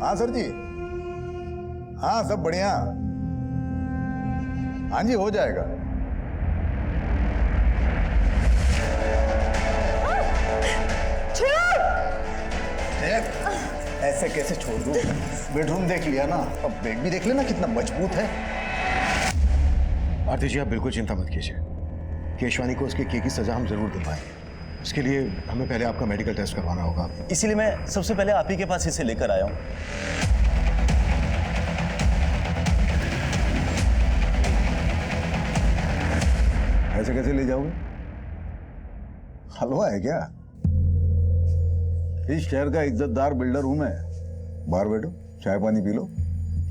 हाँ सर जी, हाँ सब बढ़िया। हाँ जी हो जाएगा। ऐसे कैसे छोड़ दूं? बेडरूम देख लिया ना, अब बेड भी देख लेना कितना मजबूत है। आरती जी आप बिल्कुल चिंता मत कीजिए, केशवानी को उसके किए की सजा हम जरूर दिलवाएंगे। इसके लिए हमें पहले आपका मेडिकल टेस्ट करवाना होगा, इसीलिए मैं सबसे पहले आप ही के पास इसे लेकर आया हूं। ऐसे कैसे ले जाओगे? हलवा है क्या? इस शहर का इज्जतदार बिल्डर हूं मैं। बाहर बैठो, चाय पानी पी लो,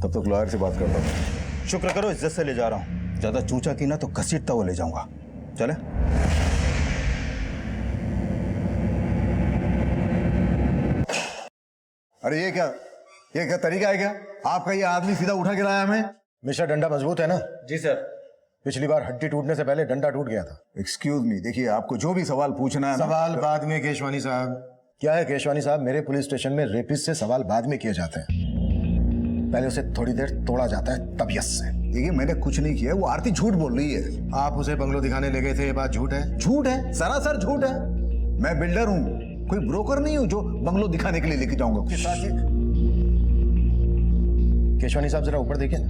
तब तक लॉयर से बात करता हूं। शुक्र करो इज्जत से ले जा रहा हूं, ज्यादा चूचा की ना तो घसीटता हुआ ले जाऊंगा। चले। अरे ये क्या तरीका है क्या? आपका ये आदमी सीधा उठा के लाया हमें? मिस्टर डंडा मजबूत है ना? जी सर। पिछली बार हड्डी टूटने से पहले डंडा टूट गया था। एक्सक्यूज मी, देखिए आपको जो भी सवाल पूछना है सवाल बाद में केशवानी साहब। क्या है केशवानी साहब, मेरे पुलिस स्टेशन में रेपिस्ट से सवाल बाद में किए जाते हैं, पहले उसे थोड़ी देर तोड़ा जाता है तबीयत से। देखिए मैंने कुछ नहीं किया, वो आरती झूठ बोल रही है। आप उसे बंगलो दिखाने ले गए थे, ये बात झूठ है? झूठ है, सरासर झूठ है। मैं बिल्डर हूं, कोई ब्रोकर नहीं हूं जो बंगलो दिखाने के लिए लेके जाऊंगा। केशवानी साहब जरा ऊपर देखिए ना।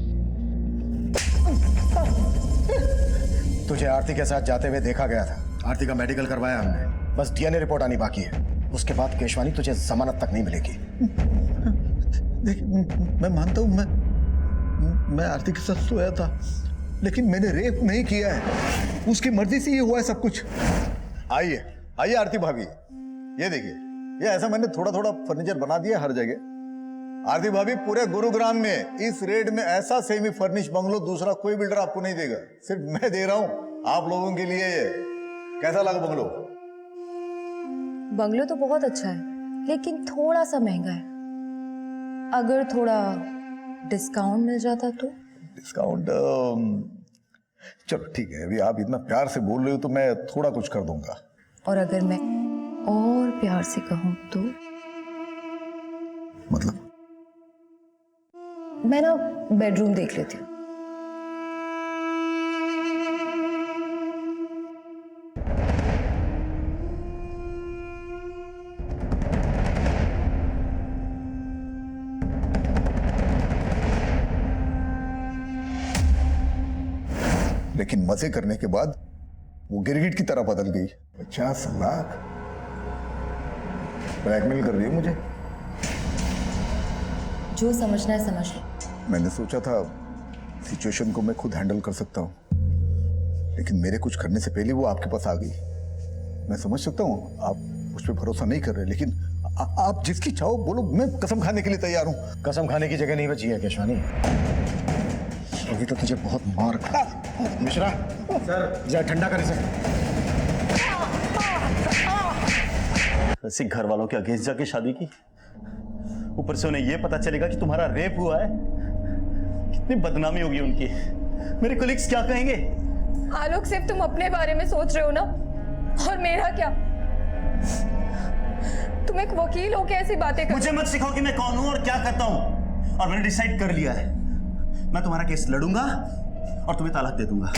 तुझे आरती के साथ जाते हुए देखा गया था, आरती का मेडिकल करवाया हमने, बस डीएनए रिपोर्ट आनी बाकी है। उसके बाद केशवानी तुझे जमानत तक नहीं मिलेगी। देखिए मैं मानता हूं, मैं आरती के साथ सोया था, लेकिन मैंने रेप नहीं किया है। उसकी मर्जी से ये हुआ है सब कुछ। आइए आइए आरती भाभी, ये देखिए, ये ऐसा मैंने थोड़ा थोड़ा फर्नीचर बना दिया हर जगह। आरती भाभी पूरे गुरुग्राम में इस रेट में ऐसा सेमी फर्निश बंगलो दूसरा कोई बिल्डर आपको नहीं देगा, सिर्फ मैं दे रहा हूं आप लोगों के लिए। ये कैसा लगा बंगलो? बंगलो तो बहुत अच्छा है, लेकिन थोड़ा सा महंगा है। अगर थोड़ा डिस्काउंट मिल जाता तो? डिस्काउंट चलो ठीक है, अभी आप इतना प्यार से बोल रहे हो तो मैं थोड़ा कुछ कर दूंगा। और अगर मैं और प्यार से कहूं तो? मतलब? मैं ना बेडरूम देख लेती हूँ। लेकिन मजे करने के बाद वो गिरगिट की तरह बदल गई। 50 लाख ब्लैकमेल कर रही है मुझे। जो समझना है समझ लो। मैंने सोचा था सिचुएशन को मैं खुद हैंडल कर सकता हूँ, लेकिन मेरे कुछ करने से पहले वो आपके पास आ गई। मैं समझ सकता हूँ आप उस पर भरोसा नहीं कर रहे, लेकिन आप जिसकी चाहो बोलो, मैं कसम खाने के लिए तैयार हूँ। कसम खाने की जगह नहीं बची है केशवानी, अभी तो तुझे बहुत मार खा। मिश्रा सर जा ठंडा कर इसे। ऐसी घर वालों के अगेंस्ट जाके शादी की, ऊपर से उन्हें यह पता चलेगा कि तुम्हारा रेप हुआ है, कितनी बदनामी होगी उनकी। मेरे कोलिग्स क्या कहेंगे? आलोक सिर्फ तुम अपने बारे में सोच रहे हो ना, और मेरा क्या? तुम एक वकील हो के ऐसी बातें कर। मुझे मत सिखाओ कि मैं कौन हूं और क्या करता हूं। और मैंने डिसाइड कर लिया है, मैं तुम्हारा केस लड़ूंगा और तुम्हें तलाक दे दूंगा।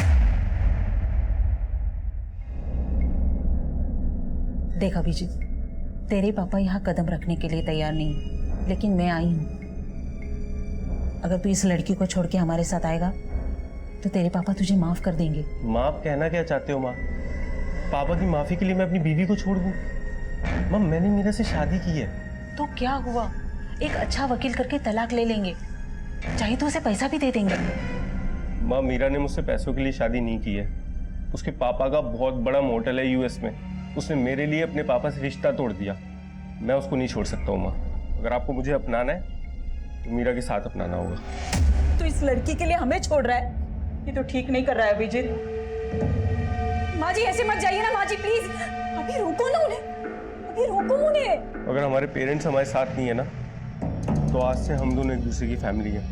देख अभिजीत, तेरे पापा यहाँ कदम रखने के लिए तैयार नहीं, लेकिन मैं आई हूँ। अगर तू इस लड़की को छोड़ के हमारे साथ आएगा तो तेरे पापा तुझे माफ कर देंगे। माफ कहना क्या चाहते हो माँ? पापा की माफी के लिए मैं अपनी बीवी को छोड़ दूँ? माँ मैंने मीरा से शादी की है। तो क्या हुआ, एक अच्छा वकील करके तलाक ले लेंगे, चाहे तो उसे पैसा भी दे देंगे। माँ मीरा ने मुझसे पैसों के लिए शादी नहीं की है। उसके पापा का बहुत बड़ा मोटल है यूएस में, उसने मेरे लिए अपने पापा से रिश्ता तोड़ दिया। मैं उसको नहीं छोड़ सकता हूँ माँ। अगर आपको मुझे अपनाना है तो मीरा के साथ अपनाना होगा। तो इस लड़की के लिए हमें छोड़ रहा है, ये तो ठीक नहीं कर रहा है अभिजीत। माँ जी ऐसे मत जाइए ना माँ जी, प्लीज अभी रोको ना उन्हें, अभी रोको उन्हें। अगर हमारे पेरेंट्स हमारे साथ नहीं है ना, तो आज से हम दोनों एक दूसरे की फैमिली है।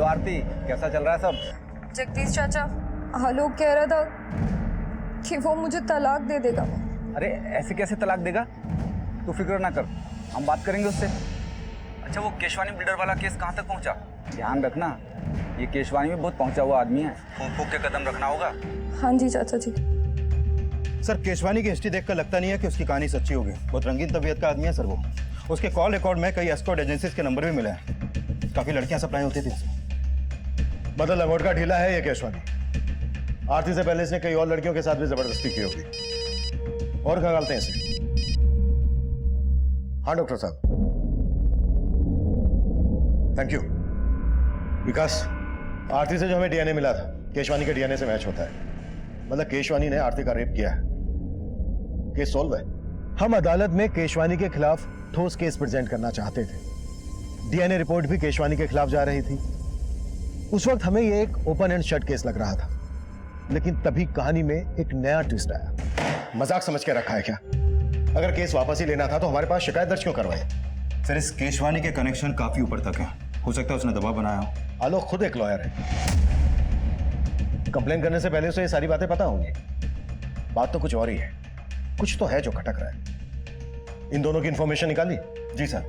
बोलो आरती, कैसा चल रहा है सब? जगदीश चाचा, आलोक कह रहा था कि वो मुझे तलाक दे देगा। अरे ऐसे कैसे तलाक देगा? तू फिक्र ना कर, हम बात करेंगे उससे। अच्छा, वो केशवानी बिल्डर वाला केस कहाँ तक पहुँचा? ध्यान रखना, ये केशवानी में बहुत पहुँचा हुआ आदमी है, फूंक फूंक के कदम रखना होगा। हाँ जी चाचा जी। सर केशवानी की हिस्ट्री देखकर लगता नहीं है कि उसकी कहानी सच्ची होगी। बहुत रंगीन तबीयत का आदमी है सर वो। उसके कॉल रिकॉर्ड में कई एस्कॉर्ट एजेंसीज के नंबर भी मिले हैं। काफी लड़कियां सप्लाई होती थी। मतलब लंगोट का ढीला है ये केशवानी। आरती से पहले इसने कई और लड़कियों के साथ भी जबरदस्ती की होगी। और खंगालते हैं इसे। हाँ डॉक्टर साहब, थैंक यू। विकास, आरती से जो हमें डीएनए मिला था केशवानी के डीएनए से मैच होता है। मतलब केशवानी ने आरती का रेप किया है। केस सॉल्व है। हम अदालत में केशवानी के खिलाफ ठोस केस प्रेजेंट करना चाहते थे। डीएनए रिपोर्ट भी केशवानी के खिलाफ जा रही थी। उस वक्त हमें यह एक ओपन एंड शट केस लग रहा था, लेकिन तभी कहानी में एक नया ट्विस्ट आया। मजाक समझ के रखा है क्या? अगर केस वापस ही लेना था तो हमारे पास शिकायत दर्ज क्यों करवाई? सर इस केशवानी के कनेक्शन काफी ऊपर तक है। हो सकता है उसने दबाव बनाया हो। आलोक खुद एक लॉयर है। कंप्लेन करने से पहले उसे ये सारी बातें पता होंगी। बात तो कुछ और ही है। कुछ तो है जो खटक रहा है। इन दोनों की इंफॉर्मेशन निकाली? जी सर,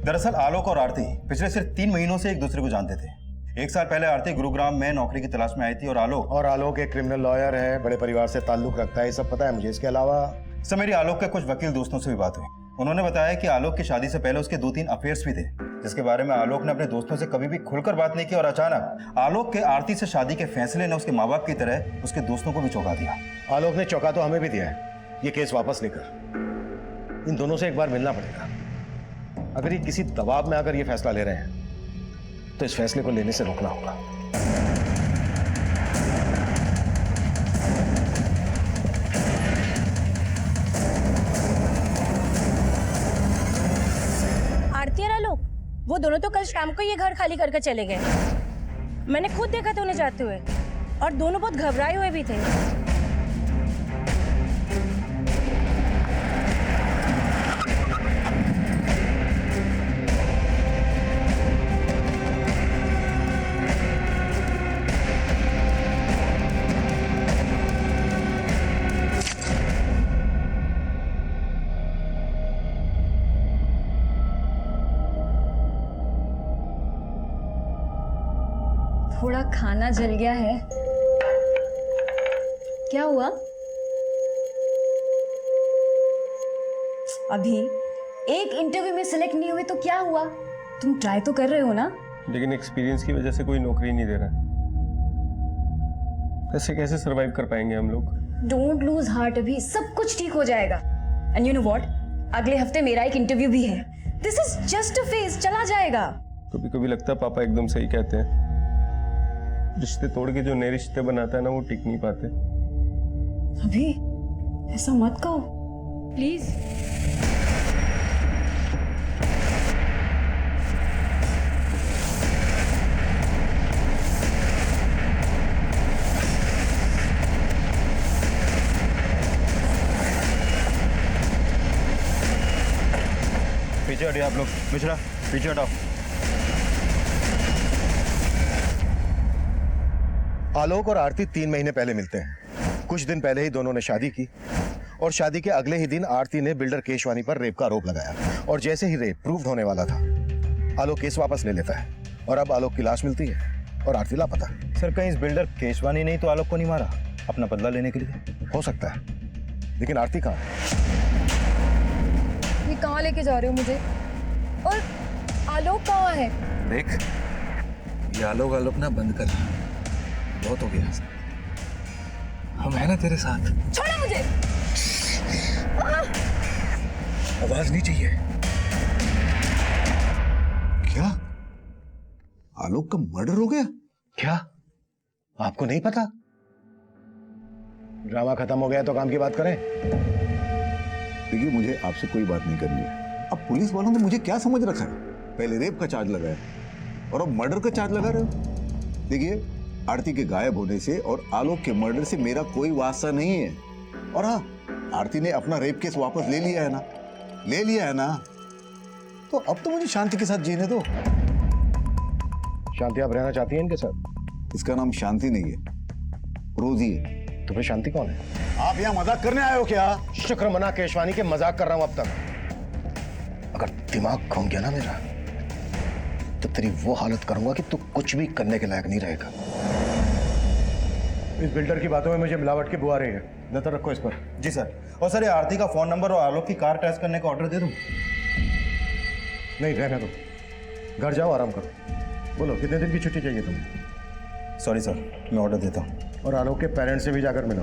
दरअसल आलोक और आरती पिछले सिर्फ 3 महीनों से एक दूसरे को जानते थे। 1 साल पहले आरती गुरुग्राम में नौकरी की तलाश में आई थी और आलोक एक क्रिमिनल लॉयर है, बड़े परिवार से ताल्लुक रखता है। ये सब पता है मुझे। इसके अलावा सर मेरी आलोक के कुछ वकील दोस्तों से भी बात हुई। उन्होंने बताया कि आलोक की शादी से पहले उसके 2-3 अफेयर्स भी थे, जिसके बारे में आलोक ने अपने दोस्तों से कभी भी खुलकर बात नहीं की। और अचानक आलोक के आरती से शादी के फैसले ने उसके माँ बाप की तरह उसके दोस्तों को भी चौंका दिया। आलोक ने चौंका तो हमें भी दिया है। ये केस वापस लेकर इन दोनों से एक बार मिलना पड़ेगा। अगर ये किसी दबाव में आकर ये फैसला ले रहे हैं तो इस फैसले को लेने से रोकना होगा। आरती और आलोक, वो दोनों तो कल शाम को ये घर खाली करके चले गए। मैंने खुद देखा था उन्हें जाते हुए, और दोनों बहुत घबराए हुए भी थे। थोड़ा खाना जल गया है। क्या हुआ? अभी एक इंटरव्यू में सिलेक्ट नहीं हुए तो क्या हुआ? तुम ट्राई तो कर रहे हो ना? लेकिन एक्सपीरियंस की वजह से कोई नौकरी नहीं दे रहा। ऐसे कैसे सरवाइव कर पाएंगे हम लोग? डोंट लूज हार्ट, अभी सब कुछ ठीक हो जाएगा। एंड यू नो व्हाट, अगले हफ्ते मेरा एक इंटरव्यू भी है। This is just a phase, चला जाएगा। कभी कभी लगता है पापा एकदम सही कहते हैं। रिश्ते तोड़ के जो नए रिश्ते बनाता है ना, वो टिक नहीं पाते। अभी ऐसा मत कहो प्लीज। पीछे हटिए आप लोग। मिश्रा पीछे हटाओ। आलोक और आरती 3 महीने पहले मिलते हैं। कुछ दिन पहले ही दोनों ने शादी की और शादी के अगले ही दिन आरती ने बिल्डर केशवानी पर रेप का आरोप लगाया। और जैसे ही रेप प्रूव होने वाला था, आलोक केस वापस ले लेता है और अब आलोक की लाश मिलती है और आरती लापता। सर कहीं इस बिल्डर केशवानी ने तो आलोक को नहीं मारा अपना बदला लेने के लिए? हो सकता है, लेकिन आरती कहाँ है? ये कहाँ लेके जा रहे हो मुझे? और आलोक कहाँ है? देख, ये आलोक ना बंद कर। बहुत हो गया। हम है ना तेरे साथ। छोड़ो मुझे। आवाज नहीं चाहिए। क्या आलोक का मर्डर हो गया? क्या आपको नहीं पता? ड्रामा खत्म हो गया तो काम की बात करें। देखिए, मुझे आपसे कोई बात नहीं करनी है। अब पुलिस वालों ने मुझे क्या समझ रखा है? पहले रेप का चार्ज लगाया और अब मर्डर का चार्ज लगा रहे हो। देखिए, आरती के गायब होने से और आलोक के मर्डर से मेरा कोई वास्ता नहीं है। और हाँ, आरती ने अपना रेप केस वापस ले लिया है ना, ले लिया है ना, तो अब तो मुझे शांति के साथ जीने दो। शांति आप रहना चाहती हैं इनके साथ? इसका नाम शांति नहीं है, रोजी है। तो फिर शांति कौन है? आप यहाँ मजाक करने आए हो क्या? शुक्र मना केशवानी के मजाक कर रहा हूं अब तक। अगर दिमाग घूम गया ना मेरा तो तेरी वो हालत करूंगा कि तू कुछ भी करने के लायक नहीं रहेगा। इस बिल्डर की बातों में मुझे मिलावट की बुआ रही है। नजर रखो इस पर। जी सर। और सर ये आरती का फोन नंबर और आलोक की कार टेस्ट करने का ऑर्डर दे दूं? नहीं, रहने दो। घर जाओ, आराम करो। बोलो कितने दिन की छुट्टी चाहिए तुम्हें? सॉरी सर, मैं ऑर्डर देता हूँ। और आलोक के पेरेंट्स से भी जाकर मिलो।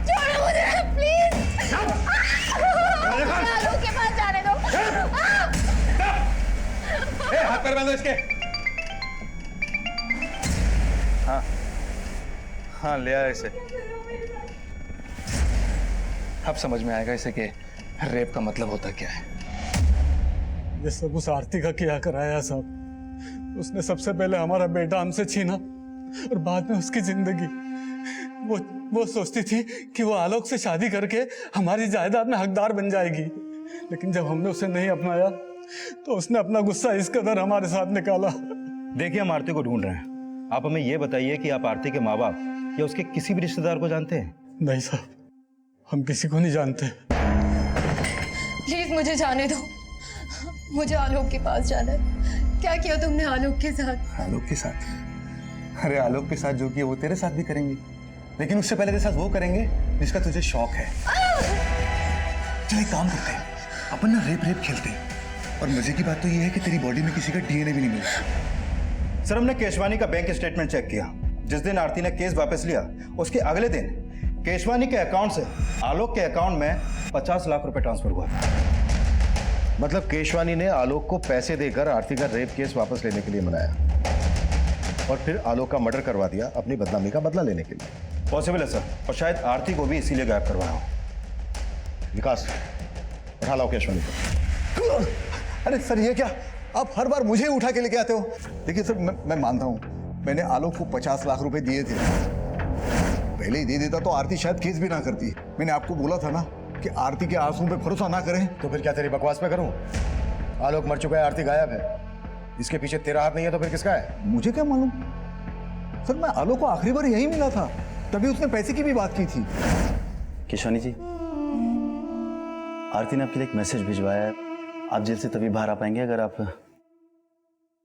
छोड़ो मुझे प्लीज। आलोक के पास जाने दो। हाथ पैर बांधो इसके। हाँ ले आया इसे। अब समझ में आएगा इसे कि रेप का मतलब होता क्या है। ये सब उस आरती का किया कराया साहब। उसने सबसे पहले हमारा बेटा हमसे छीना और बाद में उसकी जिंदगी। वो सोचती थी कि वो आलोक से शादी करके हमारी जायदाद में हकदार बन जाएगी, लेकिन जब हमने उसे नहीं अपनाया तो उसने अपना गुस्सा इस कदर हमारे साथ निकाला। देखिए हम आरती को ढूंढ रहे हैं, आप हमें यह बताइए कि आप आरती के माँ बाप या उसके किसी भी रिश्तेदार को जानते हैं? नहीं साहब, हम किसी को नहीं जानते। प्लीज मुझे जाने दो, मुझे आलोक के पास जाना है। क्या किया तुमने आलोक के साथ? आलोक के साथ? अरे आलोक के साथ जो किया वो तेरे साथ भी करेंगे, लेकिन उससे पहले तेरे साथ वो करेंगे जिसका तुझे शौक है। चल एक काम करते हैं, अपन ना रेप खेलते हैं। और मजे की बात तो ये है कि तेरी बॉडी में किसी का डीएनए भी नहीं मिला। सर हमने केशवानी का बैंक स्टेटमेंट चेक किया। जिस दिन आरती ने केस वापस लिया उसके अगले दिन केशवानी के अकाउंट से आलोक के अकाउंट में 50 लाख रुपए ट्रांसफर हुआ था। मतलब केशवानी ने आलोक को पैसे देकर आरती का रेप केस वापस लेने के लिए मनाया और फिर आलोक का मर्डर करवा दिया अपनी बदनामी का बदला लेने के लिए। पॉसिबल है सर, और शायद आरती को भी इसीलिए गायब करवाया हो। विकास, उठा लाओ केशवानी को। अरे सर ये क्या, आप हर बार मुझे उठा के लेके आते हो? देखिए सर, मैं मानता हूँ मैंने आलोक को 50 लाख रुपए दिए थे। पहले ही दे देता तो आरती शायद केस भी ना करती। मैंने आपको बोला था ना कि आरती के आंसुओं पे भरोसा ना करें। तो फिर क्या तेरी बकवास पे करूं? आलोक मर चुका है, आरती गायब है। इसके पीछे तेरा हाथ नहीं है तो फिर किसका है? मुझे क्या मालूम सर, मैं आलोक को आखिरी बार यही मिला था, तभी उसने पैसे की भी बात की थी। केशवानी जी, आरती ने आपके लिए एक मैसेज भिजवाया है। आप जेल से तभी बाहर आ पाएंगे अगर आप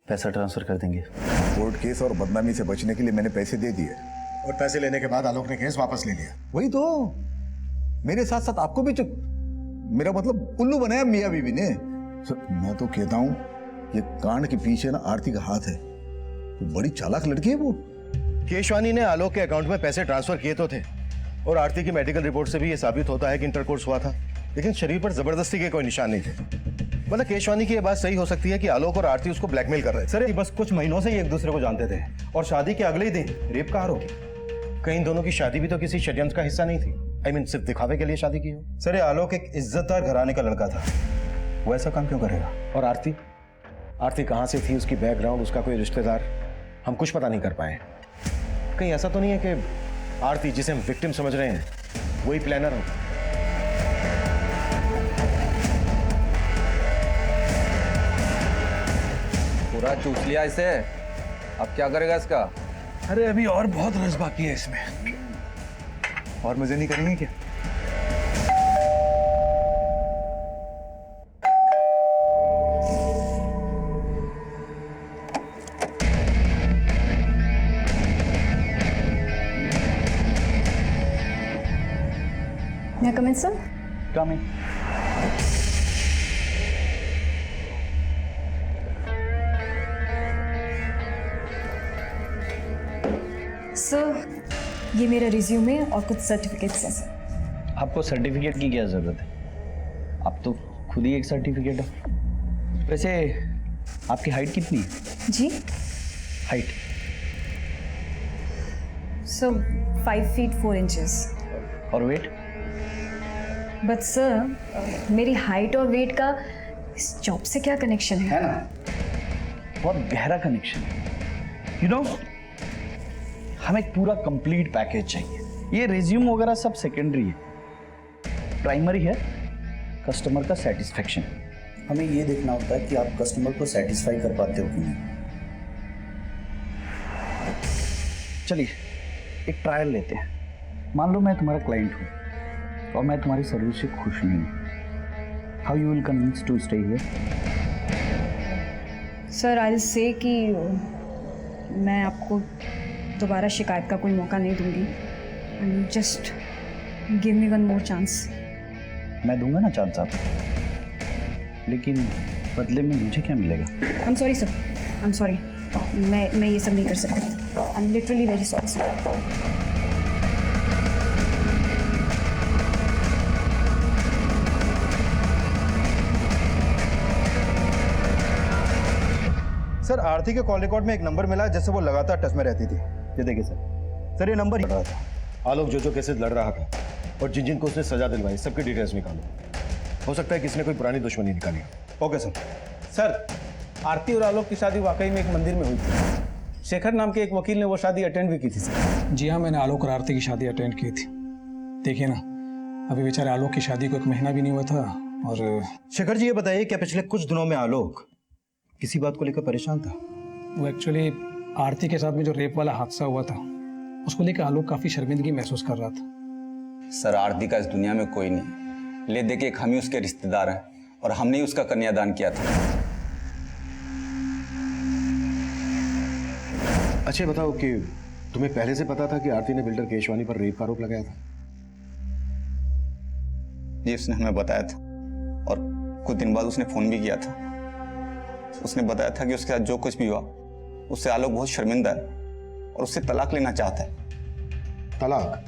पैसा ट्रांसफर कर देंगे। कोर्ट केस और बदनामी से बचने के लिए मैंने पैसे दे दिए, और पैसे लेने के बाद आलोक ने केस वापस ले लिया। वही तो, मेरे साथ साथ आपको भी मेरा मतलब उल्लू बनाया मियां बीवी ने। सर मैं तो कहता हूँ ये कांड के पीछे ना आरती का हाथ है। वो बड़ी चालाक लड़की है वो। केशवानी ने आलोक के अकाउंट में पैसे ट्रांसफर किए तो थे, और आरती की मेडिकल रिपोर्ट से भी ये साबित होता है कि इंटरकोर्स हुआ था, लेकिन शरीर पर जबरदस्ती के कोई निशान नहीं थे। मतलब केशवानी की ये बात सही हो सकती है कि आलोक और आरती उसको ब्लैकमेल कर रहे थे। सर ये बस कुछ महीनों से ही एक दूसरे को जानते थे और शादी के अगले ही दिन रेप का आरोप। कहीं इन दोनों की शादी भी तो किसी षड्यंत्र का हिस्सा नहीं थी। I mean, सिर्फ दिखावे के लिए शादी की हो। सर ये आलोक एक इज्जतदार घराने का लड़का था, वो ऐसा काम क्यों करेगा? और आरती कहाँ से थी, उसकी बैकग्राउंड, उसका कोई रिश्तेदार, हम कुछ पता नहीं कर पाए। कहीं ऐसा तो नहीं है कि आरती जिसे हम विक्टिम समझ रहे हैं वही प्लानर हो? पूरा चूस लिया इसे, अब क्या करेगा इसका? अरे अभी और बहुत रस बाकी है इसमें। और मजे नहीं करेंगे क्या? May I come in, sir? Come in. Sir ये मेरा रिज्यूमे और कुछ सर्टिफिकेट्स हैं सर। आपको सर्टिफिकेट की क्या ज़रूरत है? आप तो खुद ही एक सर्टिफिकेट हो। वैसे आपकी हाइट कितनी है? जी हाइट? Sir 5 feet 4 inches। और वेट? बट सर मेरी हाइट और वेट का इस जॉब से क्या कनेक्शन है? है ना, बहुत गहरा कनेक्शन है। यू नो, हमें एक पूरा कंप्लीट पैकेज चाहिए। ये रिज्यूम वगैरह सब सेकेंडरी है, प्राइमरी है कस्टमर का सेटिस्फेक्शन। हमें ये देखना होता है कि आप कस्टमर को सेटिस्फाई कर पाते हो कि नहीं। चलिए एक ट्रायल लेते हैं। मान लो मैं तुम्हारा क्लाइंट हूँ और मैं तुम्हारी सर्विस से खुश नहीं हूँ। How you will convince to stay here? Sir I will say कि मैं आपको दोबारा शिकायत का कोई मौका नहीं दूंगी and just give me one more chance. मैं दूंगा ना चांस आपको, लेकिन बदले में मुझे क्या मिलेगा? I am sorry sir, I am sorry, मैं ये सब नहीं कर सकती। I am literally very sorry sir. Sir Aarti के कॉल रिकॉर्ड में एक नंबर मिला जैसे वो लगातार टच में रहती थी। ये देखिए सर ये नंबर ही रहा था। आलोक जो केसेस लड़ रहा था और जिन जिन को उसने सजा दिलवाई सबकी डिटेल्स निकालो। हो सकता है किसी ने कोई पुरानी दुश्मनी निकाली हो। Okay sir. सर आरती और आलोक की शादी वाकई में एक मंदिर में हुई थी। शेखर नाम के एक वकील ने वो शादी अटेंड भी की थी सर। जी हाँ, मैंने आलोक और आरती की शादी अटेंड की थी। देखिए ना, अभी बेचारे आलोक की शादी को 1 महीना भी नहीं हुआ था। और शेखर जी ये बताइए क्या पिछले कुछ दिनों में आलोक किसी बात को लेकर परेशान था? वो एक्चुअली आरती के साथ में जो रेप वाला हादसा हुआ था उसको लेकर आलोक काफ़ी शर्मिंदगी महसूस कर रहा था। सर आरती का इस दुनिया में कोई नहीं, ले दे के एक हम ही उसके रिश्तेदार हैं और हमने ही उसका कन्यादान किया था। अच्छा बताओ कि तुम्हें पहले से पता था कि आरती ने बिल्डर केशवानी पर रेप का आरोप लगाया था? ये उसने हमें बताया था और कुछ दिन बाद उसने फोन भी किया था। उसने बताया था कि उसके साथ जो कुछ भी हुआ उससे आलोक बहुत शर्मिंदा है और उससे तलाक लेना चाहता है। तलाक?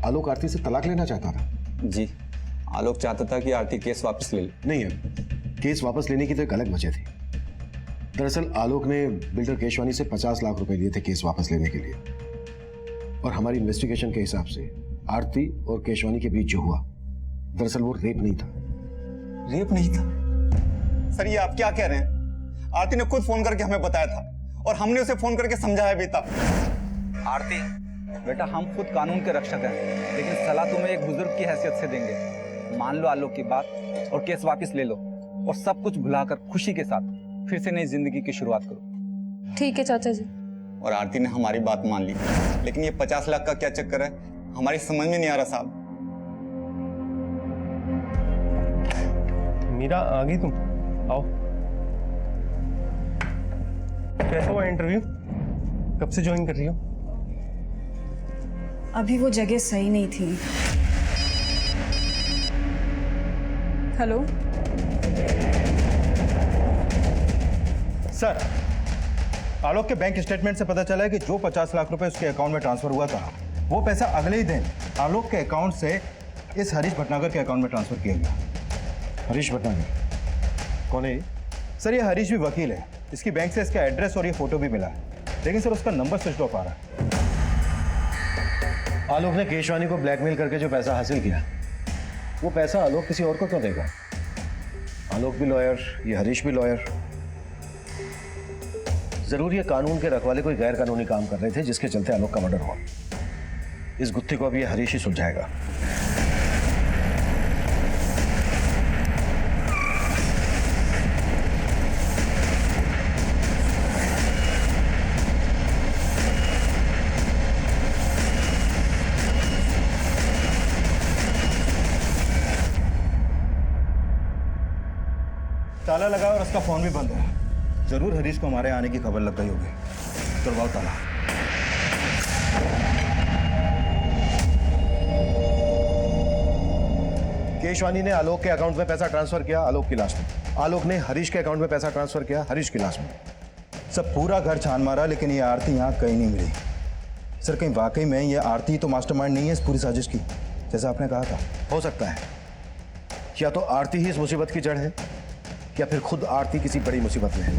आलोक आरती से तलाक लेना चाहता था? जी, आलोक चाहता था कि आरती केस वापस ले ले। नहीं है, केस वापस लेने की तो एक अलग वजह थी। दरअसल आलोक ने बिल्डर केशवानी से 50 लाख रुपए लिए थे केस वापस लेने के लिए, और हमारी इन्वेस्टिगेशन के हिसाब से आरती और केशवानी के बीच जो हुआ दरअसल वो रेप नहीं था। रेप नहीं था? सर ये आप क्या कह रहे हैं? आरती ने खुद फोन करके हमें बताया था और हमने उसे फोन करके समझाया भी था। आरती बेटा, हम खुद कानून के रक्षक हैं, लेकिन सलाह तुम्हें एक बुजुर्ग की हैसियत से देंगे। मान लो आलोक की बात और केस वापस ले लो और सब कुछ भुलाकर खुशी के साथ फिर से नई जिंदगी की शुरुआत करो। ठीक है चाचा जी। और आरती ने हमारी बात मान ली, लेकिन ये 50 लाख का क्या चक्कर है हमारी समझ में नहीं आ रहा साहब। मीरा आ गई तुम? आओ। कैसा हुआ इंटरव्यू? कब से ज्वाइन कर रही हो? अभी वो जगह सही नहीं थी। हेलो सर, आलोक के बैंक स्टेटमेंट से पता चला है कि जो 50 लाख रुपए उसके अकाउंट में ट्रांसफर हुआ था वो पैसा अगले ही दिन आलोक के अकाउंट से इस हरीश भटनागर के अकाउंट में ट्रांसफर किया गया। हरीश भटनागर कौन है? सर ये हरीश भी वकील है। इसकी बैंक से इसका एड्रेस और ये फोटो भी मिला है, लेकिन सर उसका नंबर स्विच ऑफ आ रहा है। आलोक ने केशवानी को ब्लैकमेल करके जो पैसा हासिल किया वो पैसा आलोक किसी और को क्यों देगा? आलोक भी लॉयर, ये हरीश भी लॉयर। जरूर ये कानून के रखवाले कोई गैर कानूनी काम कर रहे थे जिसके चलते आलोक का मर्डर हुआ। इस गुत्थी को अब ये हरीश ही सुलझाएगा। ताला लगा और उसका फोन भी बंद है। जरूर हरीश को हमारे आने की खबर लग गई होगी। करवाओ ताला। केशवानी ने आलोक के अकाउंट में पैसा ट्रांसफर किया आलोक की लाश में। आलोक ने हरीश के अकाउंट में पैसा ट्रांसफर किया हरीश की लाश में। सब पूरा घर छान मारा, लेकिन ये आरती यहाँ कहीं नहीं मिली। सर कहीं वाकई में ये आरती तो मास्टरमाइंड नहीं है इस पूरी साजिश की, जैसा आपने कहा था? हो सकता है, या तो आरती ही इस मुसीबत की जड़ है या फिर खुद आरती किसी बड़ी मुसीबत में है।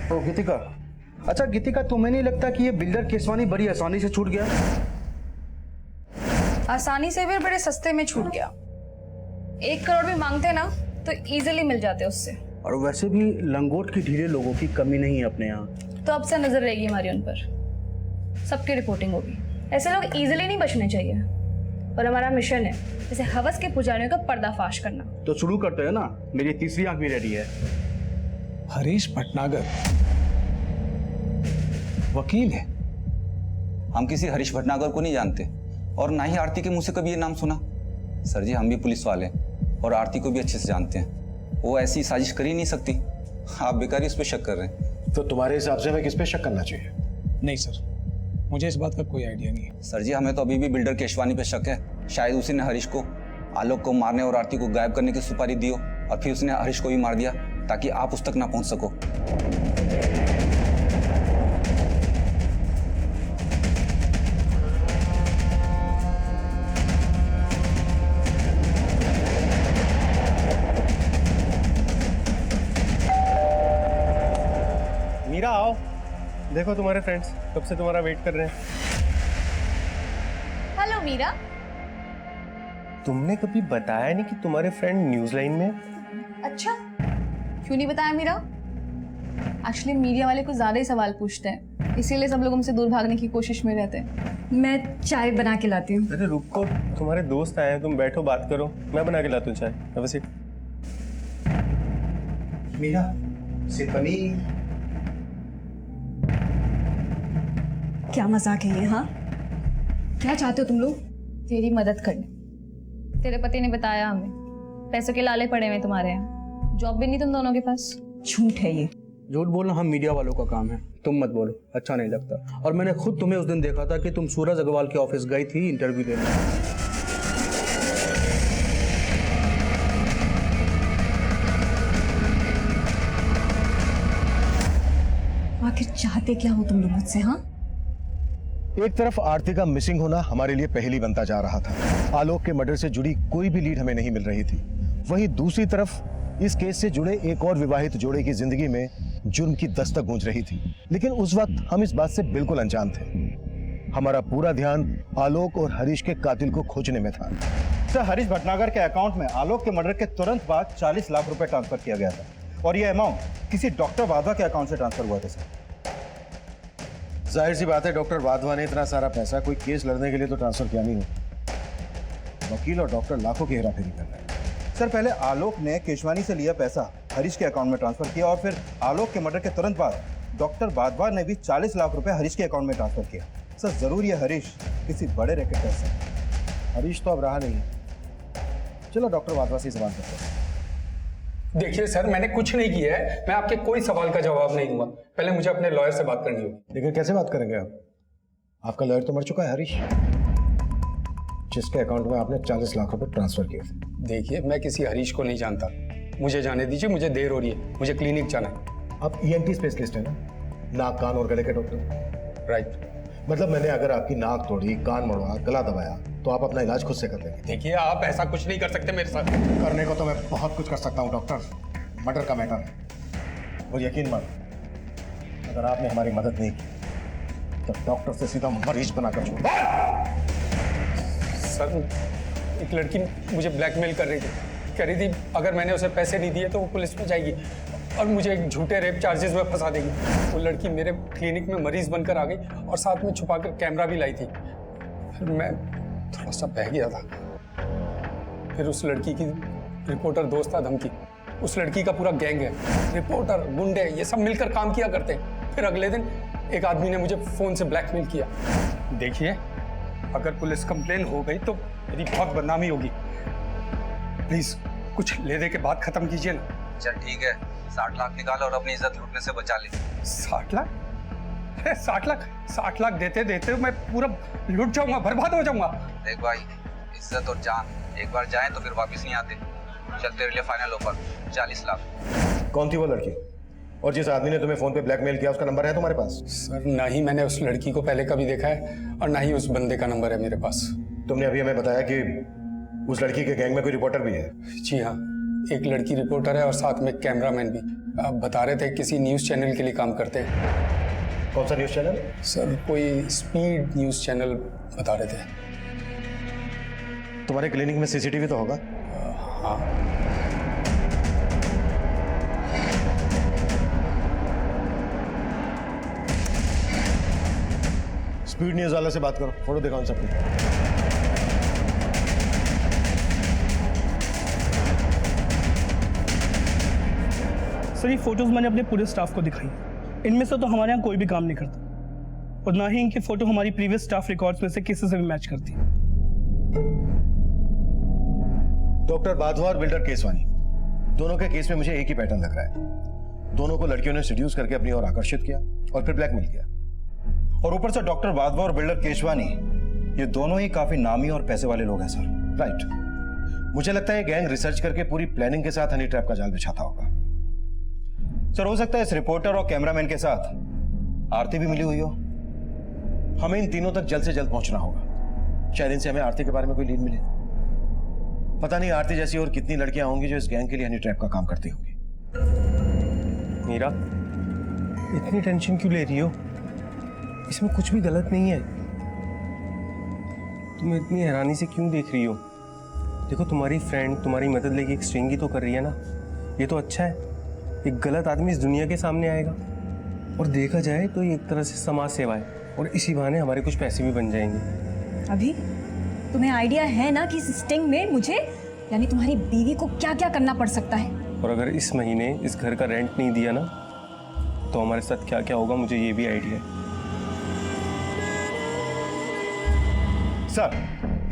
तो गीतिका, अच्छा गीतिका, तुम्हें नहीं लगता कि ये बिल्डर केशवानी बड़ी आसानी से छूट गया? आसानी से भी बड़े सस्ते में छूट गया। 1 करोड़ भी मांगते ना तो इजीली मिल जाते उससे। और वैसे भी लंगोट की ढीले लोगों की कमी नहीं है अपने यहाँ। तो अब से नजर रहेगी हमारी उन पर, सबकी रिपोर्टिंग होगी। ऐसे लोग इजीली नहीं बचने चाहिए, और हमारा मिशन है जैसे हवस के पुजारियों का पर्दाफाश करना। तो शुरू करते हैं ना, मेरी तीसरी आंख भी रेडी है। हरीश भटनागर वकील है? हम किसी हरीश भटनागर को नहीं जानते और ना ही आरती के मुंह से कभी ये नाम सुना। सर जी, हम भी पुलिस वाले हैं और आरती को भी अच्छे से जानते हैं। वो ऐसी साजिश कर ही नहीं सकती। आप बेकार ही उस पर शक कर रहे हैं। तो तुम्हारे हिसाब से हमें किस पे शक करना चाहिए? नहीं सर, मुझे इस बात का कोई आइडिया नहीं है। सर जी, हमें तो अभी भी बिल्डर केशवानी पे शक है। शायद उसी ने हरीश को आलोक को मारने और आरती को गायब करने की सुपारी दी हो और फिर उसने हरीश को भी मार दिया ताकि आप उस तक ना पहुंच सको। मीरा आओ, देखो तुम्हारे फ्रेंड्स कब से तुम्हारा वेट कर रहे हैं। हेलो मीरा। तुमने कभी बताया नहीं कि तुम्हारे फ्रेंड न्यूज लाइन में? अच्छा, क्यों नहीं बताया मीरा? एक्चुअली मीडिया वाले कुछ ज्यादा ही सवाल पूछते हैं, इसीलिए सब लोग हमसे दूर भागने की कोशिश में रहते हैं। मैं चाय बना के लाती हूँ। अरे रुको, तुम्हारे दोस्त आए हैं, तुम बैठो बात करो, मैं बना के लाता हूँ चाय। अब सीट। मीरा से पनीर। क्या मजाक है ये? हाँ, क्या चाहते हो तुम लोग? तेरी मदद करने। तेरे पति ने बताया हमें पैसों के लाले पड़े हुए तुम्हारे यहाँ, जॉब भी नहीं तुम दोनों के पास। झूठ है ये। झूठ बोलना हम मीडिया वालों का काम है, तुम मत बोलो, अच्छा नहीं लगता। और मैंने खुद तुम्हें उस दिन देखा था कि तुम सूरज अग्रवाल के ऑफिस गई थी इंटरव्यू देने। आखिर चाहते क्या हो तुम लोग मुझसे? हाँ, एक तरफ आरती का मिसिंग होना हमारे लिए पहेली बनता जा रहा था। आलोक के मर्डर से जुड़ी कोई भी लीड हमें नहीं मिल रही थी। वहीं दूसरी तरफ इस केस से जुड़े एक और विवाहित जोड़े की जिंदगी में जुर्म की दस्तक गूंज रही थी। लेकिन उस वक्त हम इस बात से बिल्कुल अनजान थे। हमारा पूरा ध्यान आलोक और हरीश के कातिल को खोजने में था। सर, हरीश भटनागर के अकाउंट में आलोक के मर्डर के तुरंत बाद 40 लाख रुपए ट्रांसफर किया गया था और यह अमाउंट किसी डॉक्टर वाधवा के अकाउंट से ट्रांसफर हुआ था। सर, जाहिर सी बात है, डॉक्टर वाधवा ने इतना सारा पैसा कोई केस लड़ने के लिए तो ट्रांसफर किया नहीं हो। वकील और डॉक्टर लाखों की हेराफेरी कर रहे हैं। सर, पहले आलोक ने केशवानी से लिया पैसा हरीश के अकाउंट में ट्रांसफर किया और फिर आलोक के मर्डर के तुरंत बाद डॉक्टर वाधवा ने भी 40 लाख रुपए हरीश के अकाउंट में ट्रांसफर किया। सर, जरूर ये हरीश किसी बड़े रैकेट का हिस्सा है। हरीश तो अब रहा नहीं। चलो डॉक्टर वाधवा से सवाल करते हैं। देखिए सर, मैंने कुछ नहीं किया है, मैं आपके कोई सवाल का जवाब नहीं दूंगा। पहले मुझे अपने लॉयर से बात करनी होगी। लेकिन कैसे बात करेंगे आप? आपका लॉयर तो मर चुका है, हरीश, जिसके अकाउंट में आपने 40 लाख रुपए ट्रांसफर किए थे। देखिए, मैं किसी हरीश को नहीं जानता, मुझे जाने दीजिए, मुझे देर हो रही है, मुझे क्लिनिक जाना है। आप ENT स्पेशलिस्ट हैं ना, नाक कान और गले के डॉक्टर? राइट। मतलब मैंने अगर आपकी नाक तोड़ी, कान मोड़ा, गला दबाया तो आप अपना इलाज खुद से कर लेंगे? देखिए, आप ऐसा कुछ नहीं कर सकते मेरे साथ। करने को तो मैं बहुत कुछ कर सकता हूँ डॉक्टर। मर्डर का मैटर है और यकीन मानो, अगर आपने हमारी मदद नहीं की तो डॉक्टर से सीधा मरीज बनाकर छोड़। सर, एक लड़की मुझे ब्लैकमेल कर रही थी, कह रही थी अगर मैंने उसे पैसे नहीं दिए तो वो पुलिस में जाएगी और मुझे एक झूठे रेप चार्जेस में फंसा देगी। वो लड़की मेरे क्लिनिक में मरीज बनकर आ गई और साथ में छुपाकर कैमरा भी लाई थी। फिर मैं थोड़ा सा बह गया था। फिर उस लड़की की रिपोर्टर दोस्त था धमकी, उस लड़की का पूरा गैंग है, रिपोर्टर, गुंडे, ये सब मिलकर काम किया करते हैं। फिर अगले दिन एक आदमी ने मुझे फोन से ब्लैकमेल किया। देखिए, अगर पुलिस कंप्लेन हो गई तो मेरी बहुत बदनामी होगी। प्लीज कुछ ले दे के बात खत्म कीजिए ना। चल ठीक है, 60 लाख निकाल और अपनी इज्जत लूटने से बचा ले। 60 लाख? 60 लाख देते देते मैं पूरा लुट जाऊंगा, बर्बाद हो जाऊंगा। देख भाई, इज्जत और जान एक बार जाए तो फिर वापस नहीं आते। चल, तेरे लिए फाइनल ऑफर 40 लाख। कौन थी वो लड़की? और जिस आदमी ने तुम्हें फोन पे ब्लैकमेल किया उसका नंबर है तुम्हारे पास? सर, ना ही मैंने उस लड़की को पहले कभी देखा है और ना ही उस बंदे का नंबर है मेरे पास। तुमने अभी हमें बताया कि उस लड़की के गैंग में कोई रिपोर्टर भी है? जी हाँ, एक लड़की रिपोर्टर है और साथ में कैमरामैन भी। आप बता रहे थे किसी न्यूज़ चैनल के लिए काम करते हैं। कौन सा न्यूज़ चैनल? सर, कोई स्पीड न्यूज़ चैनल बता रहे थे। तुम्हारे क्लिनिक में CCTV तो होगा? हाँ। स्पीड न्यूज वाले से बात करो, फोटो दिखाओ सबको। सर ये फोटोज मैंने अपने पूरे स्टाफ को दिखाई। इनमें से तो हमारे यहाँ कोई भी काम नहीं करता और ना ही इनकी फोटो हमारी प्रीवियस स्टाफ रिकॉर्ड्स में से किसी से भी मैच करती। डॉक्टर वाधवा और बिल्डर केसवानी, दोनों के केस में मुझे एक ही पैटर्न लग रहा है। दोनों को लड़कियों ने सीड्यूस करके अपनी ओर आकर्षित किया और फिर ब्लैकमेल किया। और ऊपर से डॉक्टर वाधवा और बिल्डर केशवानी, ये दोनों ही काफी नामी और पैसे वाले लोग हैं सर। राइट। मुझे लगता है गैंग रिसर्च करके पूरी प्लानिंग के साथ हनी ट्रैप का जाल बिछाता होगा। सर हो सकता है इस रिपोर्टर और कैमरामैन के साथ आरती भी मिली हुई हो। हमें इन तीनों तक जल्द से जल्द पहुंचना होगा। शायद इनसे हमें आरती के बारे में कोई लीड मिले। पता नहीं आरती जैसी और कितनी लड़कियां होंगी जो इस गैंग के लिए हनी ट्रैप का काम करती होंगी। मीरा, इतनी टेंशन क्यों ले रही हो? इसमें कुछ भी गलत नहीं है। तुम इतनी हैरानी से क्यों देख रही हो? देखो, तुम्हारी फ्रेंड तुम्हारी मदद लेके एक स्ट्रिंग ही तो कर रही है ना। ये तो अच्छा है। एक गलत आदमी इस दुनिया के सामने आएगा और देखा जाए तो ये एक तरह से समाज सेवा है और इसी बहाने हमारे कुछ पैसे भी बन जाएंगे। अभी तुम्हें आइडिया है ना कि इस स्टिंग में मुझे यानी तुम्हारी बीवी को क्या क्या करना पड़ सकता है? और अगर इस महीने इस घर का रेंट नहीं दिया ना तो हमारे साथ क्या क्या होगा, मुझे ये भी आइडिया है। सर,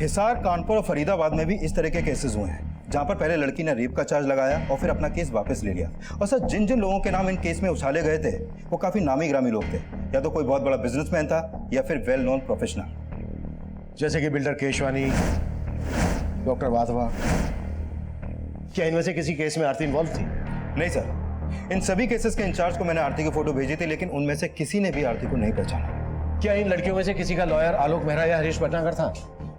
हिसार, कानपुर और फरीदाबाद में भी इस तरह के केसेस हुए हैं जहां पर पहले लड़की ने रेप का चार्ज लगाया और फिर अपना केस वापस ले लिया। और सर, जिन जिन लोगों के नाम इन केस में उछाले गए थे वो काफी नामी ग्रामी लोग थे। या तो कोई बहुत बड़ा बिजनेसमैन था या फिर वेल नोन प्रोफेशनल, जैसे कि बिल्डर केशवानी, डॉक्टर वाधवा। क्या इनमें से किसी केस में आरती इन्वॉल्व थी? नहीं सर, इन सभी केसेस के इंचार्ज को मैंने आरती की फोटो भेजी थी, लेकिन उनमें से किसी ने भी आरती को नहीं पहचाना। क्या इन लड़कियों में से किसी का लॉयर आलोक मेहरा या हरीश भटनागर था?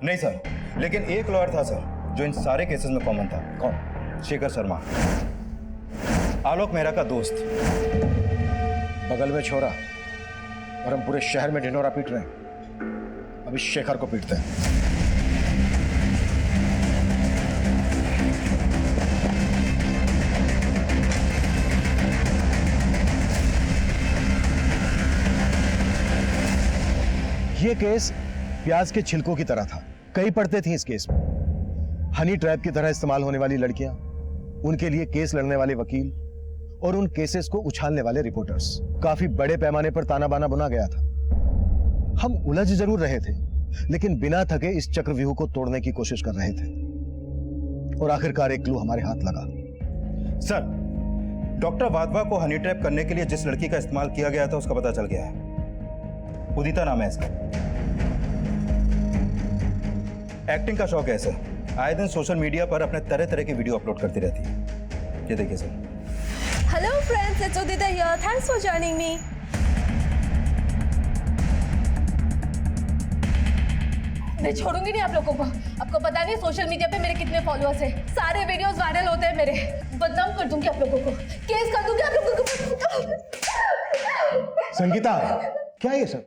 नहीं सर, लेकिन एक लॉयर था सर जो इन सारे केसेस में कॉमन था। कौन? शेखर शर्मा, आलोक मेहरा का दोस्त। बगल में छोरा और हम पूरे शहर में ढिंढोरा पीट रहे हैं। अभी शेखर को पीटते हैं। ये केस प्याज के छिलकों की तरह था। कई पड़ते थी इस केस में। हनी ट्रैप की तरह इस्तेमाल होने वाली लड़कियां, उनके लिए केस लड़ने वाले वकील और उन केसेस को उछालने वाले रिपोर्टर्स। काफी बड़े पैमाने पर ताना बाना बुना गया था। हम उलझ जरूर रहे थे, लेकिन बिना थके इस चक्रव्यूह को तोड़ने की कोशिश कर रहे थे और आखिरकार एक क्लू हमारे हाथ लगा। सर, डॉक्टर वाधवा को हनी ट्रैप करने के लिए जिस लड़की का इस्तेमाल किया गया था उसका पता चल गया है। उदिता नाम है इसका। एक्टिंग का शौक है इसे। आए दिन सोशल मीडिया पर अपने तरह तरह की वीडियो अपलोड करती रहती है। ये देखिए sir. Hello friends, it's Udita here. Thanks for joining me. मैं छोड़ूंगी नहीं आप लोगों को। आपको पता नहीं सोशल मीडिया पे मेरे कितने फॉलोअर्स हैं। सारे वीडियोस वायरल होते हैं मेरे। बदनाम कर दूंगी आप लोगों को, केस कर दूंगी आप लोगों को। संगीता, क्या ये सब?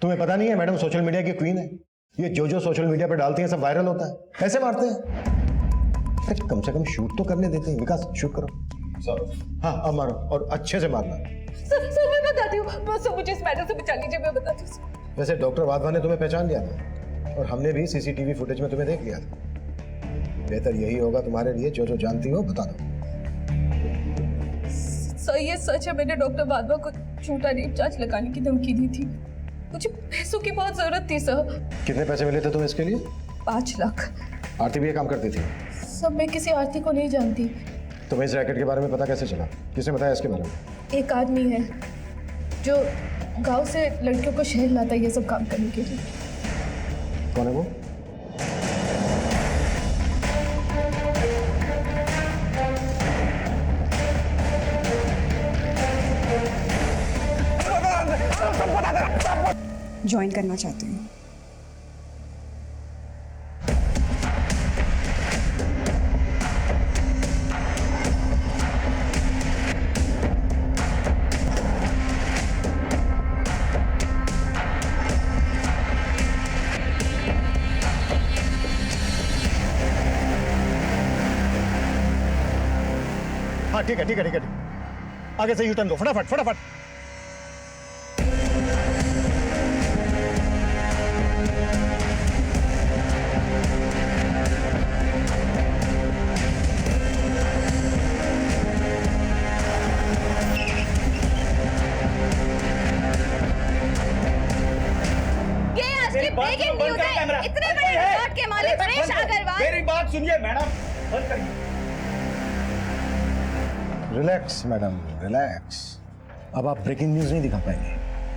तुम्हें पता नहीं है मैडम सोशल मीडिया की क्वीन है। ये जो जो सोशल मीडिया पर डालती है सब वायरल होता है। कैसे मारते हैं? कम से कम शूट तो करने देते हैं। विकास, शूट करो। सर, हाँ अब मारो और अच्छे से मारना। सर मैं बताती हूँ। बस मुझे इस मैटर से बचा लीजिए, मैं बताती हूँ। वैसे डॉक्टर वाधवा ने तुम्हें पहचान लिया था और हमने भी सीसीटीवी फुटेज में तुम्हें देख लिया था। बेहतर यही होगा तुम्हारे लिए, जो जो जानती हो बता दो। सर ये सच है, मैंने डॉक्टर वाधवा को झूठा रेप चार्ज लगाने की धमकी दी थी। मुझे पैसों की बहुत जरूरत थी सर। कितने पैसे मिले थे तुम्हें इसके लिए? 5 लाख। आरती भी ये काम करती थी? सब मैं किसी आरती को नहीं जानती। तुम्हें इस रैकेट के बारे में पता कैसे चला? किसने बताया इसके बारे में? एक आदमी है जो गांव से लड़कियों को शहर लाता है ये सब काम करने के लिए। कौन है वो? ज्वाइन करना चाहती हूँ। ठीक है ठीक है ठीक है ठीक है। आगे से यू टर्न लो, फटाफट फटाफट। ये आज की ब्रेकिंग न्यूज़ है। इतने बड़े रिकॉर्ड के मालिक सुरेश अग्रवाल। मेरी बात सुनिए मैडम, बंद करिए। Relax madam, relax. अब आप ब्रेकिंग न्यूज नहीं दिखा पाएंगे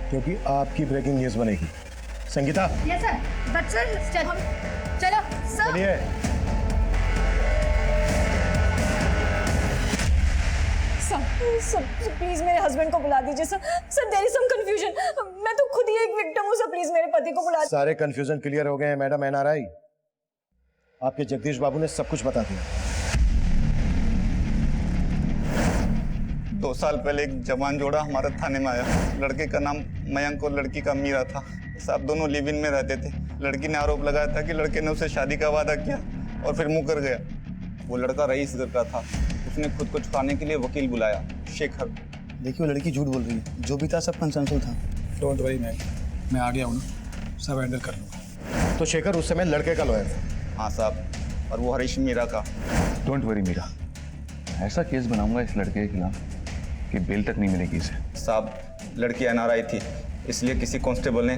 क्योंकि आपकी ब्रेकिंग न्यूज बनेगी। Sangeeta yes sir, but sir हम चलो सर। चलिए। सर प्लीज मेरे हस्बैंड को बुला दीजिए sir. Sir there is some confusion. मैं तो खुद ही एक विक्टिम हूँ सर, प्लीज मेरे पति को बुला। सारे कंफ्यूजन क्लियर हो गए हैं मैडम एनआरआई। आपके जगदीश बाबू ने सब कुछ बता दिया। 2 साल पहले एक जवान जोड़ा हमारे थाने में आया। लड़के का नाम मयंक और लड़की का मीरा था। साहब दोनों लिव इन में रहते थे। लड़की ने आरोप लगाया था कि लड़के ने उसे शादी का वादा किया और फिर मुकर गया। वो लड़का रईस घर का था। उसने खुद को छुपाने के लिए वकील बुलाया, शेखर। देखिए वो लड़की झूठ बोल रही है, जो भी था सब कंसेंसुअल था। डोंट वरी मैम, मैं आ गया हूँ ना, सब हैंडल कर लूँगा। तो शेखर उस समय लड़के का लॉयर था। हाँ साहब, और वो हरीश मीरा का। डोंट वरी मीरा, ऐसा केस बनाऊंगा इस लड़के के खिलाफ कि बेल तक नहीं मिलेगी इसे। साहब लड़की एनआरआई थी, इसलिए किसी कांस्टेबल ने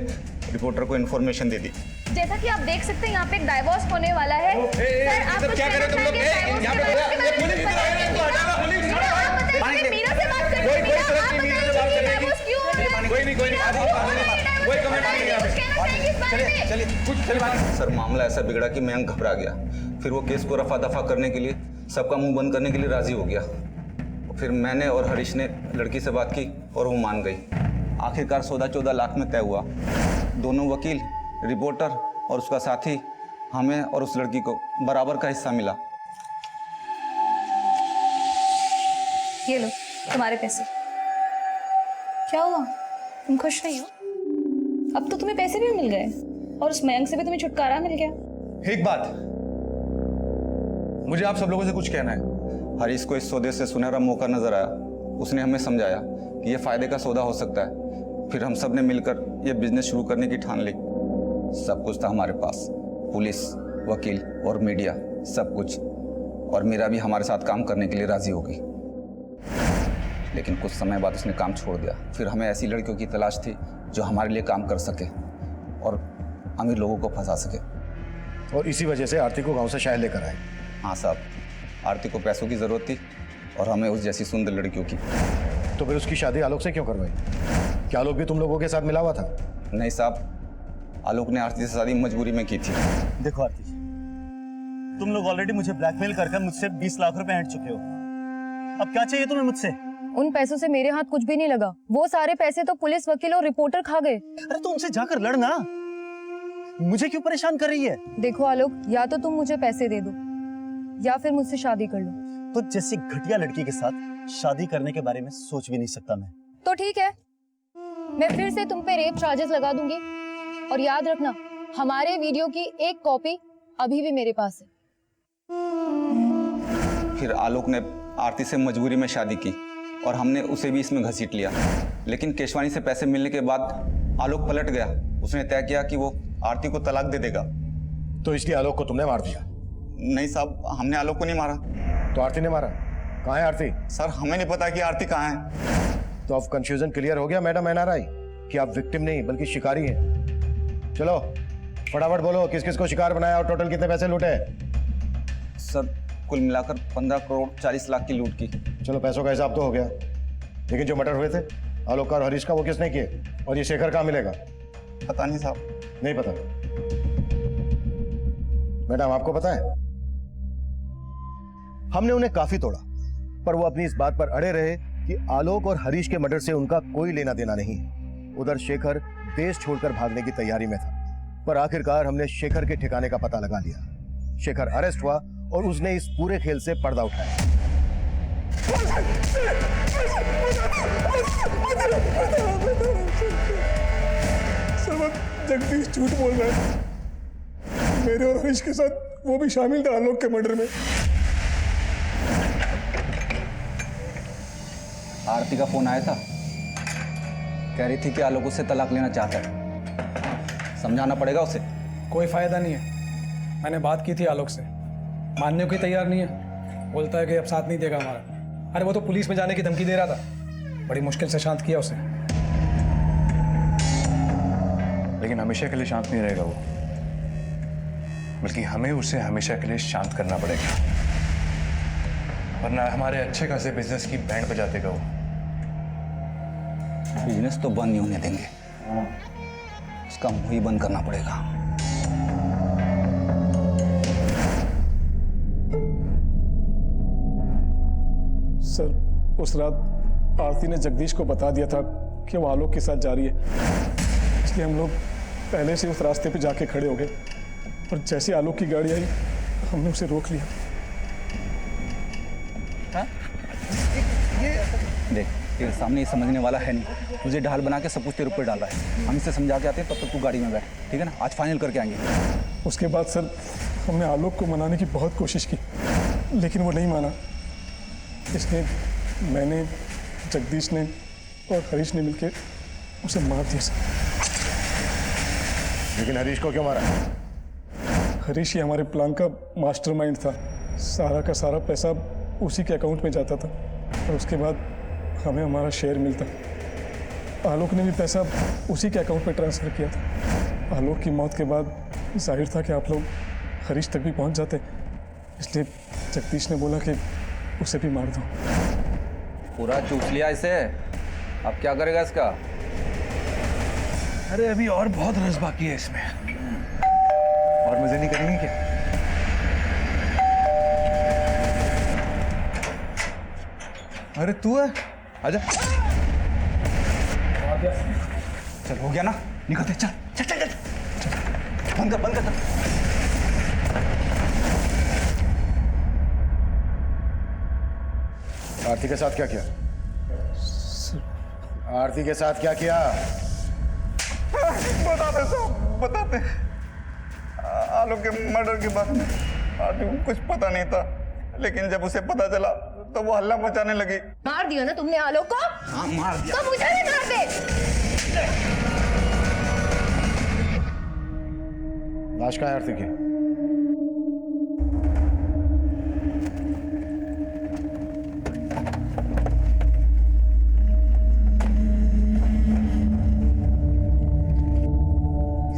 रिपोर्टर को इन्फॉर्मेशन दे दी। जैसा कि आप देख सकते हैं यहाँ पे एक डाइवोर्स होने वाला है। सर आप कुछ क्या कर रहे हो तुम लोग? यहाँ पे मीरा से बात करिए। कोई जरूरत नहीं मीरा से बात करने की। कोई नहीं कोई कमेंट नहीं यहाँ पे। चलिए चलिए बात। सर मामला ऐसा बिगड़ा कि मयंक घबरा गया। फिर वो केस को रफा दफा करने के लिए, सबका मुंह बंद करने के लिए राजी हो गया। फिर मैंने और हरीश ने लड़की से बात की और वो मान गई। आखिरकार सौदा 14 लाख में तय हुआ। दोनों वकील, रिपोर्टर और उसका साथी, हमें और उस लड़की को बराबर का हिस्सा मिला। ये लो तुम्हारे पैसे। क्या हुआ, तुम खुश नहीं हो? अब तो तुम्हें पैसे भी मिल गए और उस मयंक से भी तुम्हें छुटकारा मिल गया। एक बात, मुझे आप सब लोगों से कुछ कहना है। हरीश को इस सौदे से सुनहरा मौका नजर आया। उसने हमें समझाया कि यह फायदे का सौदा हो सकता है। फिर हम सब ने मिलकर यह बिजनेस शुरू करने की ठान ली। सब कुछ था हमारे पास, पुलिस, वकील और मीडिया, सब कुछ। और मीरा भी हमारे साथ काम करने के लिए राजी हो गई। लेकिन कुछ समय बाद उसने काम छोड़ दिया। फिर हमें ऐसी लड़कियों की तलाश थी जो हमारे लिए काम कर सके और अमीर लोगों को फंसा सके। और इसी वजह से आरती को गांव से शहर लेकर आए। हाँ साहब, आरती को पैसों की जरूरत थी और हमें उस जैसी सुंदर लड़कियों की। तो फिर उसकी शादी आलोक से क्यों करवाई? क्या आलोक भी तुम लोगों के साथ मिला हुआ था? नहीं साहब, आलोक ने आरती से शादी मजबूरी में की थी। देखो आरती, तुम लोग ऑलरेडी मुझे ब्लैकमेल कर मुझसे 20 लाख रुपए हट चुके हो। अब क्या चाहिए तुम्हें मुझसे? उन पैसों से मेरे हाथ कुछ भी नहीं लगा। वो सारे पैसे तो पुलिस, वकील और रिपोर्टर खा गए। अरे तो उनसे जाकर लड़ना, मुझे क्यों परेशान कर रही है? देखो आलोक, या तो तुम मुझे पैसे दे दो या फिर मुझसे शादी कर लो। तो जैसी घटिया लड़की के साथ शादी करने के बारे में सोच भी नहीं सकता मैं। तो ठीक है, मैं फिर से तुम पे रेप चार्जेस लगा दूंगी। और याद रखना, हमारे वीडियो की एक कॉपी अभी भी मेरे पास है। फिर आलोक ने आरती से मजबूरी में शादी की और हमने उसे भी इसमें घसीट लिया। लेकिन केशवानी से पैसे मिलने के बाद आलोक पलट गया। उसने तय किया कि वो आरती को तलाक दे देगा। तो इसलिए आलोक को तुमने मार दिया? नहीं साहब, हमने आलोक को नहीं मारा। तो आरती ने मारा? कहाँ है आरती? सर हमें नहीं पता कि आरती कहाँ है। तो अब कंफ्यूजन क्लियर हो गया मैडम एनआरआई कि आप विक्टिम नहीं बल्कि शिकारी हैं। चलो फटाफट बोलो, किस किस को शिकार बनाया और टोटल कितने पैसे लूटे? सर कुल मिलाकर 15 करोड़ 40 लाख की लूट की। चलो पैसों का हिसाब तो हो गया, लेकिन जो मर्डर हुए थे आलोक का और हरीश का, वो किसने किए? और ये शेखर कहाँ मिलेगा? पता नहीं साहब। नहीं पता? मैडम आपको पता है? हमने उन्हें काफी तोड़ा, पर वो अपनी इस बात पर अड़े रहे कि आलोक और हरीश के मर्डर से उनका कोई लेना देना नहीं है। उधर शेखर देश छोड़कर भागने की तैयारी में था, पर आखिरकार हमने शेखर के ठिकाने का पता लगा लिया। शेखर अरेस्ट हुआ और उसने इस पूरे खेल से पर्दा उठाया। जगदीश झूठ बोल रहा है। मेरे और हरीश के साथ वो भी शामिल था आलोक के मर्डर में। आरती का फोन आया था, कह रही थी कि आलोक उससे तलाक लेना चाहता है। समझाना पड़ेगा उसे। कोई फायदा नहीं है। मैंने बात की थी आलोक से, मानने को ही तैयार नहीं है। बोलता है कि अब साथ नहीं देगा हमारा। अरे वो तो पुलिस में जाने की धमकी दे रहा था, बड़ी मुश्किल से शांत किया उसे। लेकिन हमेशा के लिए शांत नहीं रहेगा वो, बल्कि हमें उसे हमेशा के लिए शांत करना पड़ेगा, वरना हमारे अच्छे खासे बिजनेस की बैंड बजा देगा वो। बिजनेस तो बंद नहीं होने देंगे, उसका मुंह ही बंद करना पड़ेगा। सर, उस रात आरती ने जगदीश को बता दिया था कि वो आलोक के साथ जा रही है, इसलिए हम लोग पहले से उस रास्ते पे जाके खड़े हो गए और जैसे आलोक की गाड़ी आई हमने उसे रोक लिया। देख, तेरे सामने ये समझने वाला है नहीं, मुझे ढाल बना के सब कुछ तेरे ऊपर डाल रहा है। हम इसे समझा के आते हैं, तब तक तू गाड़ी में बैठ, ठीक है ना? आज फाइनल करके आएंगे। उसके बाद सर हमने आलोक को मनाने की बहुत कोशिश की, लेकिन वो नहीं माना। इसलिए मैंने, जगदीश ने और हरीश ने मिलकर उसे मार दिया सर। लेकिन हरीश को क्यों मारा? हरीश ही हमारे प्लान का मास्टरमाइंड था। सारा का सारा पैसा उसी के अकाउंट में जाता था और उसके बाद हमें हमारा शेयर मिलता। आलोक ने भी पैसा उसी के अकाउंट में ट्रांसफ़र किया था। आलोक की मौत के बाद जाहिर था कि आप लोग हरीश तक भी पहुंच जाते, इसलिए जगदीश ने बोला कि उसे भी मार दो। पूरा चूस लिया इसे, अब क्या करेगा इसका? अरे अभी और बहुत रस बाकी है इसमें, और मजे नहीं करेंगे क्या? अरे तू है, आजा। चल हो गया ना, निकलते। चल चल चल चल, बंद कर बंद कर। आरती के साथ क्या किया? आरती के साथ क्या किया? बताते सब बताते। आलोक के मर्डर के बारे में आरती को कुछ पता नहीं था, लेकिन जब उसे पता चला तो वो हल्ला मचाने लगी। मार दिया ना तुमने आलोक को? हाँ मार दिया। तो मुझे भी मार दे। लाश कहाँ है आरती की?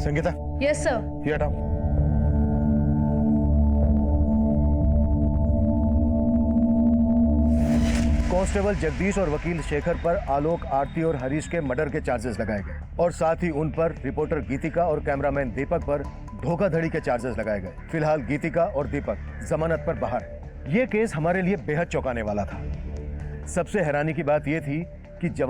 Sangeeta, yes sir. ये हटाओ। कांस्टेबल जगदीश और वकील शेखर पर आलोक, आरती और हरीश के मर्डर के चार्जेस लगाए गए और साथ ही उन पर रिपोर्टर गीतिका और कैमरामैन दीपक पर धोखाधड़ी के चार्जेस लगाए गए। फिलहाल गीतिका और दीपक जमानत पर बाहर है। ये केस हमारे लिए बेहद चौंकाने वाला था। सबसे हैरानी की बात यह थी कि